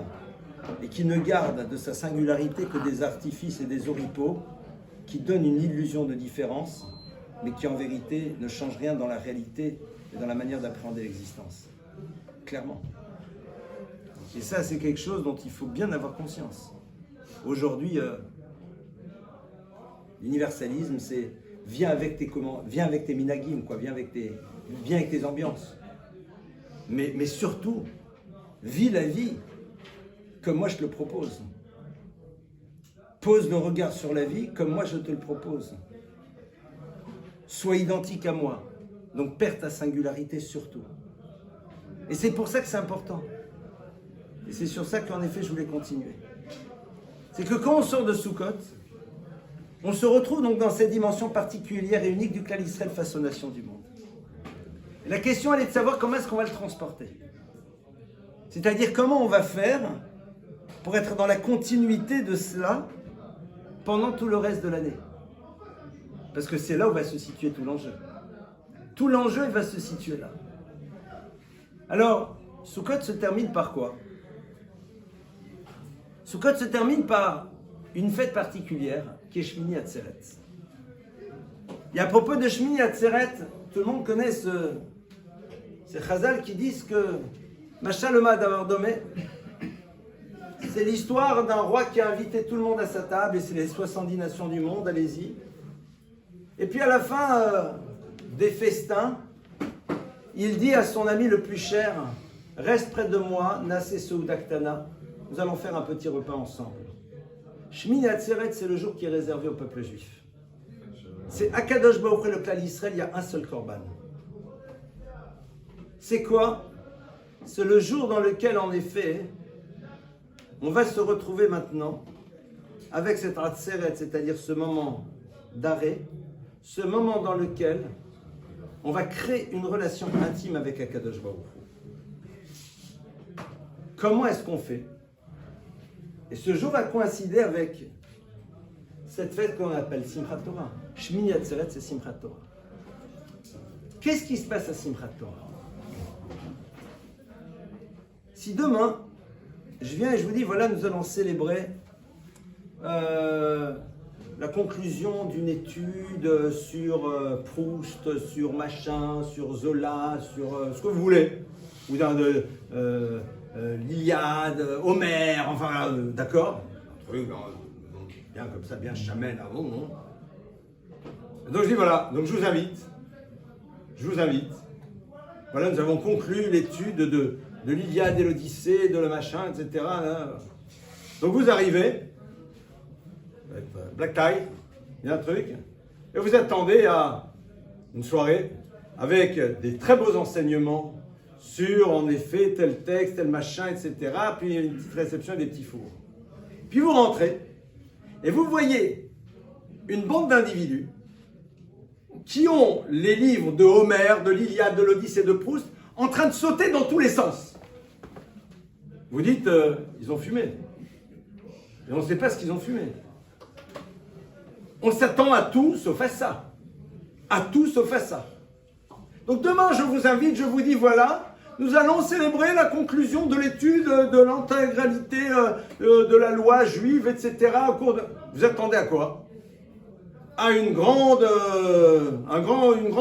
et qui ne garde de sa singularité que des artifices et des oripeaux qui donnent une illusion de différence, mais qui en vérité ne changent rien dans la réalité et dans la manière d'appréhender l'existence. Clairement. Et ça, c'est quelque chose dont il faut bien avoir conscience. Aujourd'hui, l'universalisme, c'est viens avec tes minagim, quoi, viens avec tes ambiances. Mais surtout, vis la vie comme moi je te le propose. Pose le regard sur la vie comme moi je te le propose. Sois identique à moi. Donc perds ta singularité surtout. Et c'est pour ça que c'est important. Et c'est sur ça qu'en effet je voulais continuer. C'est que quand on sort de Sukkot, on se retrouve donc dans cette dimension particulière et unique du Klal Israël face aux nations du monde. Et la question elle est de savoir comment est-ce qu'on va le transporter. C'est-à-dire comment on va faire pour être dans la continuité de cela pendant tout le reste de l'année. Parce que c'est là où va se situer tout l'enjeu. Tout l'enjeu, il va se situer là. Alors, Sukkot se termine par quoi? Sukkot se termine par une fête particulière qui est Shmini Atzeret. Et à propos de Shmini Atzeret, tout le monde connaît ces Chazal qui disent que Machaloma Davardomé, c'est l'histoire d'un roi qui a invité tout le monde à sa table, et c'est les 70 nations du monde, allez-y. Et puis à la fin des festins, il dit à son ami le plus cher, reste près de moi, Nassé Soudaktana, nous allons faire un petit repas ensemble. Shmini Atzeret, c'est le jour qui est réservé au peuple juif. C'est Akadosh Baruch Hu, le Klal Yisrael, il y a un seul korban. C'est quoi? C'est le jour dans lequel, en effet, on va se retrouver maintenant avec cette Atzeret, c'est-à-dire ce moment d'arrêt, ce moment dans lequel on va créer une relation intime avec Akadosh Baruch Hu. Comment est-ce qu'on fait? Et ce jour va coïncider avec cette fête qu'on appelle Simchat Torah. Shmini Atzeret, c'est Simchat Torah. Qu'est-ce qui se passe à Simchat Torah? Si demain, je viens et je vous dis, voilà, nous allons célébrer la conclusion d'une étude sur Proust, sur machin, sur Zola, sur ce que vous voulez, ou dans l'Iliade, Homère, enfin, d'accord? Un truc bien comme ça, bien chamel, avant, non? Donc je dis, voilà, donc je vous invite. Voilà, nous avons conclu l'étude de l'Iliade et l'Odyssée, de le machin, etc. Là. Donc vous arrivez, avec black tie, il y a un truc, et vous attendez à une soirée avec des très beaux enseignements sur, en effet, tel texte, tel machin, etc. Puis une petite réception et des petits fours. Puis vous rentrez, et vous voyez une bande d'individus qui ont les livres de Homère, de l'Iliade, de l'Odyssée, de Proust, en train de sauter dans tous les sens. Vous dites, ils ont fumé. Et on ne sait pas ce qu'ils ont fumé. On s'attend à tout sauf à ça. À tout sauf à ça. Donc demain, je vous invite, je vous dis, voilà, nous allons célébrer la conclusion de l'étude de l'intégralité de la loi juive, etc. Au cours de... Vous attendez à quoi? À une grande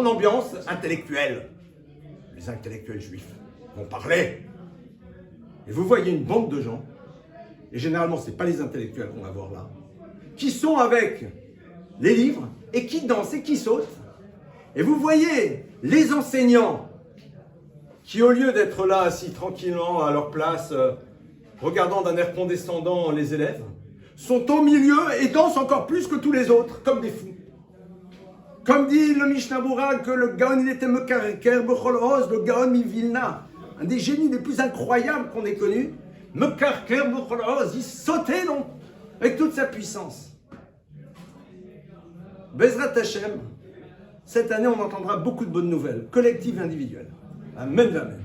ambiance intellectuelle. Les intellectuels juifs vont parler. Et vous voyez une bande de gens, et généralement ce n'est pas les intellectuels qu'on va voir là, qui sont avec les livres, et qui dansent et qui sautent. Et vous voyez les enseignants, qui au lieu d'être là assis tranquillement à leur place, regardant d'un air condescendant les élèves, sont au milieu et dansent encore plus que tous les autres, comme des fous. Comme dit le Mishnah Berurah, que le Gaon, il était Mekarker Bechol Oz, le Gaon Mivilna, un des génies les plus incroyables qu'on ait connus. Mekarker Bechol Oz, il sautait donc, avec toute sa puissance. Bezrat Hashem, cette année on entendra beaucoup de bonnes nouvelles, collectives et individuelles. Amen, amen.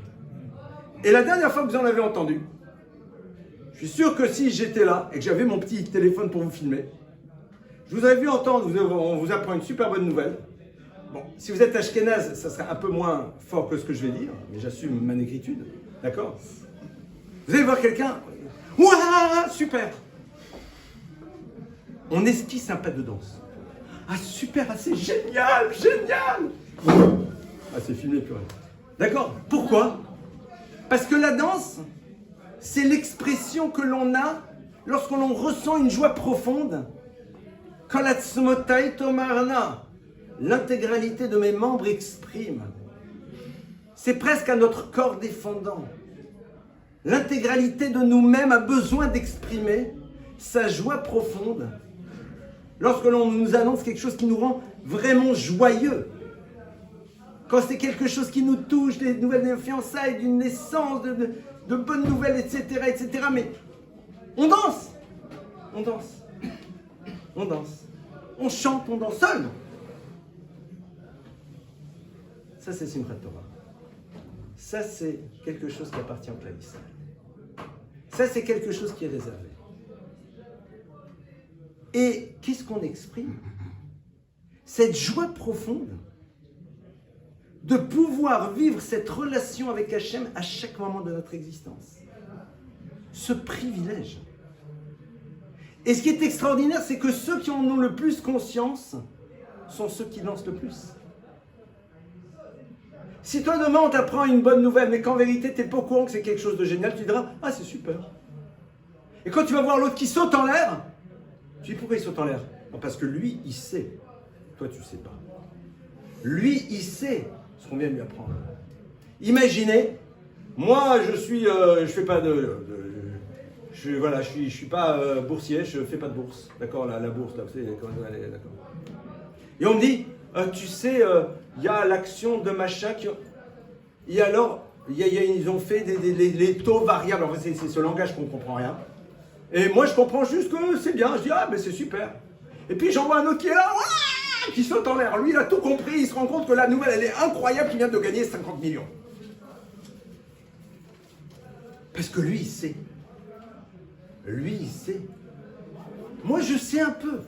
Et la dernière fois que vous en avez entendu, je suis sûr que si j'étais là et que j'avais mon petit téléphone pour vous filmer, je vous avais vu entendre, on vous apprend une super bonne nouvelle. Bon, si vous êtes ashkénaze, ça sera un peu moins fort que ce que je vais dire, mais j'assume ma négritude, d'accord? Vous allez voir quelqu'un, ouah, super! On esquisse un pas de danse. Ah super, ah, c'est génial, génial! Ah c'est filmé, purée. D'accord? Pourquoi? Parce que la danse, c'est l'expression que l'on a lorsque l'on ressent une joie profonde. L'intégralité de mes membres exprime. C'est presque à notre corps défendant. L'intégralité de nous-mêmes a besoin d'exprimer sa joie profonde lorsque l'on nous annonce quelque chose qui nous rend vraiment joyeux. Quand c'est quelque chose qui nous touche, des nouvelles fiançailles, d'une naissance, de bonnes nouvelles, etc., etc. Mais on danse, on danse, on danse, on chante, on danse seul. Ça, c'est Simchat Torah. Ça, c'est quelque chose qui appartient au Klal Yisrael. Ça, c'est quelque chose qui est réservé. Et qu'est-ce qu'on exprime? Cette joie profonde de pouvoir vivre cette relation avec Hachem à chaque moment de notre existence. Ce privilège. Et ce qui est extraordinaire, c'est que ceux qui en ont le plus conscience sont ceux qui dansent le plus. Si toi demain on t'apprend une bonne nouvelle, mais qu'en vérité tu n'es pas au courant que c'est quelque chose de génial, tu diras « Ah, c'est super ». Et quand tu vas voir l'autre qui saute en l'air, tu dis « Pourquoi il saute en l'air ?» Parce que lui, il sait. Toi, tu ne sais pas. Lui, il sait ce qu'on vient de lui apprendre. Imaginez, moi, je fais pas je suis pas boursier, je fais pas de bourse. D'accord, la bourse, là, vous savez, d'accord. Et on me dit, tu sais, il y a l'action de machin qui... Et alors, ils ont fait les taux variables. En fait, c'est ce langage qu'on ne comprend rien. Et moi, je comprends juste que c'est bien. Je dis, ah, mais c'est super. Et puis, j'en vois un autre qui est là, qui saute en l'air. Lui, il a tout compris. Il se rend compte que la nouvelle, elle est incroyable, qu'il vient de gagner 50 millions. Parce que lui, il sait. Lui, il sait. Moi, je sais un peu.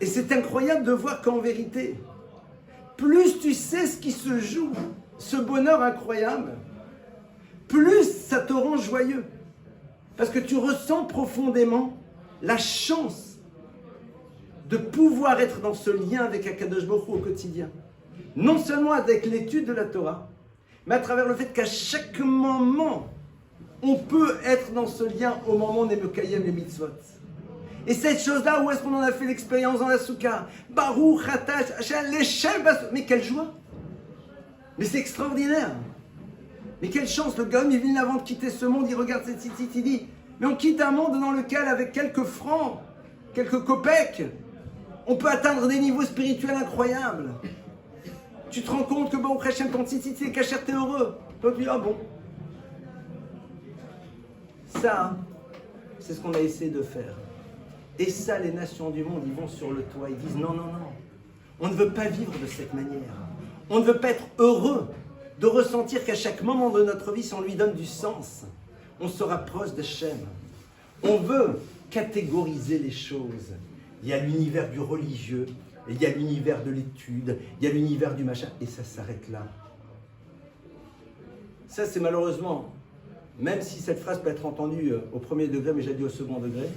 Et c'est incroyable de voir qu'en vérité, plus tu sais ce qui se joue, ce bonheur incroyable, plus ça te rend joyeux. Parce que tu ressens profondément la chance de pouvoir être dans ce lien avec Akadosh Baruch Hu au quotidien. Non seulement avec l'étude de la Torah, mais à travers le fait qu'à chaque moment, on peut être dans ce lien au moment où on est Mekayem les mitzvot. Et cette chose-là, où est-ce qu'on en a fait l'expérience dans la soukha? Baruch, Hatash, Hachem, l'échelle, mais quelle joie! Mais c'est extraordinaire! Mais quelle chance, le gars, il vient avant de quitter ce monde, il regarde cette cité, il dit, mais on quitte un monde dans lequel, avec quelques francs, quelques kopecks, on peut atteindre des niveaux spirituels incroyables. Tu te rends compte que Baruch Hashem, ton tzitzit, c'est caché, t'es heureux. Toi, tu dis, ah bon. Ça, c'est ce qu'on a essayé de faire. Et ça, les nations du monde, ils vont sur le toit, ils disent, non, non, non. On ne veut pas vivre de cette manière. On ne veut pas être heureux de ressentir qu'à chaque moment de notre vie, si on lui donne du sens, on se rapproche d'Hachem. On veut catégoriser les choses. Il y a l'univers du religieux, il y a l'univers de l'étude, il y a l'univers du machin, et ça s'arrête là. Ça, c'est malheureusement, même si cette phrase peut être entendue au premier degré, mais j'ai dit au second degré,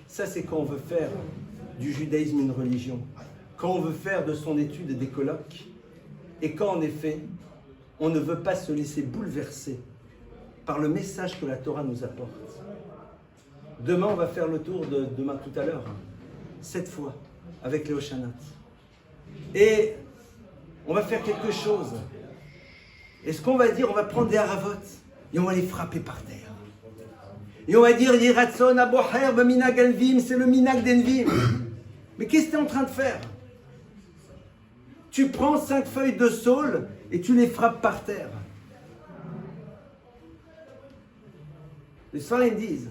ça, c'est quand on veut faire du judaïsme une religion, quand on veut faire de son étude des colloques, et quand, en effet, on ne veut pas se laisser bouleverser par le message que la Torah nous apporte. Demain, on va faire le tour de demain tout à l'heure, cette fois, avec les Hoshanot. Et on va faire quelque chose. Et ce qu'on va dire, on va prendre des haravot et on va les frapper par terre. Et on va dire, Yiratson aboher b'minag alvim, c'est le minag d'envim. Mais qu'est-ce que tu es en train de faire? Tu prends 5 feuilles de saule et tu les frappes par terre. Les Sfarim disent,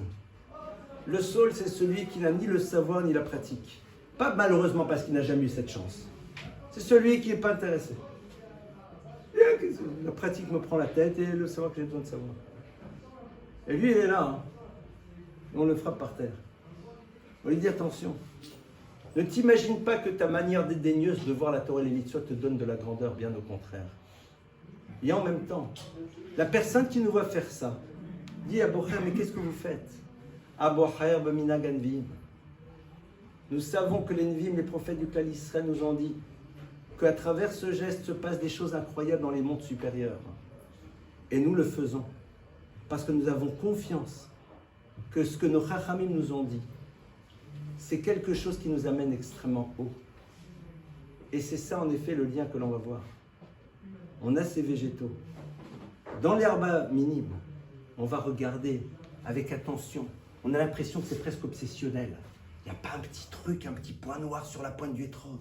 le saule, c'est celui qui n'a ni le savoir ni la pratique. Pas malheureusement parce qu'il n'a jamais eu cette chance. C'est celui qui n'est pas intéressé. La pratique me prend la tête et le savoir que j'ai besoin de savoir. Et lui, il est là. Hein. Et on le frappe par terre. On lui dit attention. Ne t'imagine pas que ta manière dédaigneuse de voir la Torah et les mitzvot te donne de la grandeur, bien au contraire. Et en même temps, la personne qui nous voit faire ça dit à Bocher, mais qu'est-ce que vous faites? Abocher b'minag anvim. Nous savons que les Nvim, les prophètes du Klal Israël, nous ont dit qu'à travers ce geste se passent des choses incroyables dans les mondes supérieurs. Et nous le faisons parce que nous avons confiance que ce que nos Chachamim nous ont dit, c'est quelque chose qui nous amène extrêmement haut. Et c'est ça en effet le lien que l'on va voir. On a ces végétaux. Dans l'herba minime, on va regarder avec attention. On a l'impression que c'est presque obsessionnel. Il n'y a pas un petit truc, un petit point noir sur la pointe du hétrog.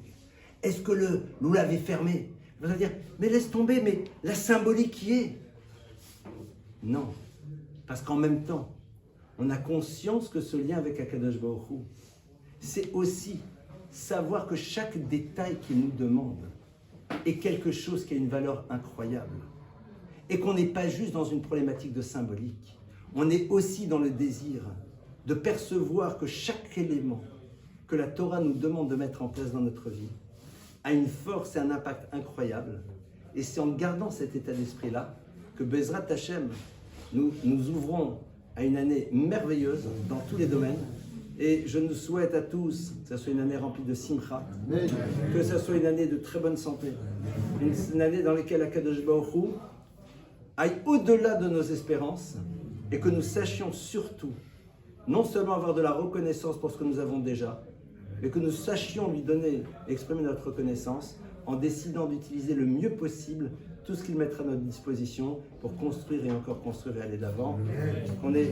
Est-ce que le loulav est fermé? Vous allez dire, mais laisse tomber, mais la symbolique y est. Non, parce qu'en même temps, on a conscience que ce lien avec Akadosh Baruch Hu, c'est aussi savoir que chaque détail qu'il nous demande est quelque chose qui a une valeur incroyable. Et qu'on n'est pas juste dans une problématique de symbolique. On est aussi dans le désir de percevoir que chaque élément que la Torah nous demande de mettre en place dans notre vie a une force et un impact incroyable. Et c'est en gardant cet état d'esprit-là que Bezrat Hashem, nous ouvrons à une année merveilleuse dans tous les domaines. Et je nous souhaite à tous que ce soit une année remplie de simcha, que ce soit une année de très bonne santé, une année dans laquelle Akadosh Baruch Hu aille au-delà de nos espérances et que nous sachions surtout non seulement avoir de la reconnaissance pour ce que nous avons déjà, mais que nous sachions lui donner, exprimer notre reconnaissance en décidant d'utiliser le mieux possible tout ce qu'il mettra à notre disposition pour construire et encore construire et aller d'avant. On est